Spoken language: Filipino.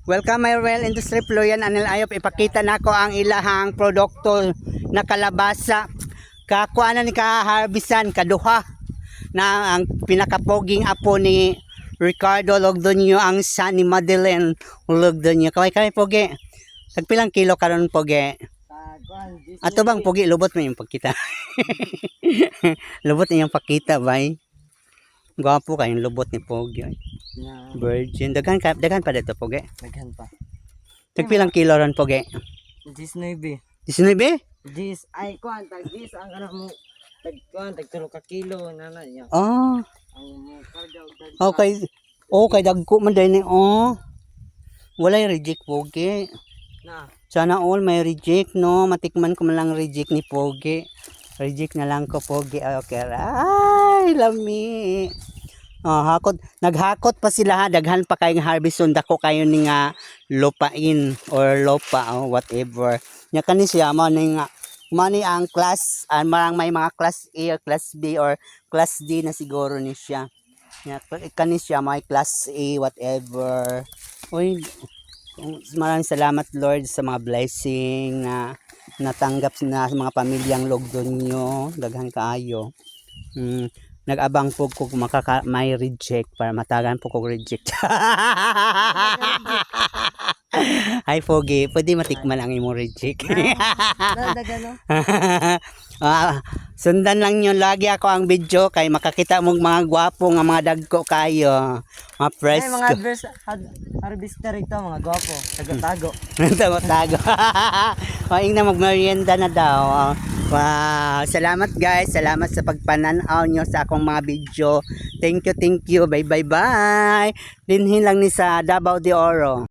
Welcome my Royal Industry Florian Anil Ayop. Ipakita nako ang ilahang produkto na kalabasa. Kakuana ni kaharbisan kaduha na ang pinakapoging apo ni Ricardo Logdonio ang son ni Madeleine Logdonio. Kaway pogi. Tagpilang kilo karon pogi. Ato bang pogi lubot mo yung pagkita. Lubot niyo yung pakita bay. Gwapo kayong lubot ni Pogi. Virgin. Daghan pa dito, Pogi. Daghan pa. Tagpilang kilo ron, Pogi? 19. 19? Ay, kuan, tag 10 ang ano mo. Tag 3 ka kilo na niya. Oh. Ang mo karga Okay. Okay, dagko man din oh. Walay reject, Pogi. na. Sana all may reject, no? Matikman ko man lang reject ni Pogi. Reject na lang ko, Pogi. Okay. Ay, lami. Naghakot pa sila ha. Daghan pa kayong harvest. Dako kayo ni nga lupain or lupa o whatever. Nya kani siya mo ni nga money ang class marang may mga class A or class B or class D na siguro ni siya. Nya kani siya may class A whatever. Uy, maraming salamat Lord sa mga blessing na natanggap na mga pamilyang Logdonio. Daghan kaayo. Nag-abang po ko may reject para matagan po ko reject. Ay Pogi, pwede matikman ang imong reject. Sundan lang nyo lagi ako ang video kay makakita mong mga gwapo nga mga dagko kayo. Mga fresh. Ay, mga harvester ito, mga gwapo. Tago-tago. Tago-tago. Ing na magmerienda na daw. Wow, salamat guys. Salamat sa pagpananaw nyo sa akong mga video. Thank you. Bye. Dinhin lang ni sa Davao de Oro.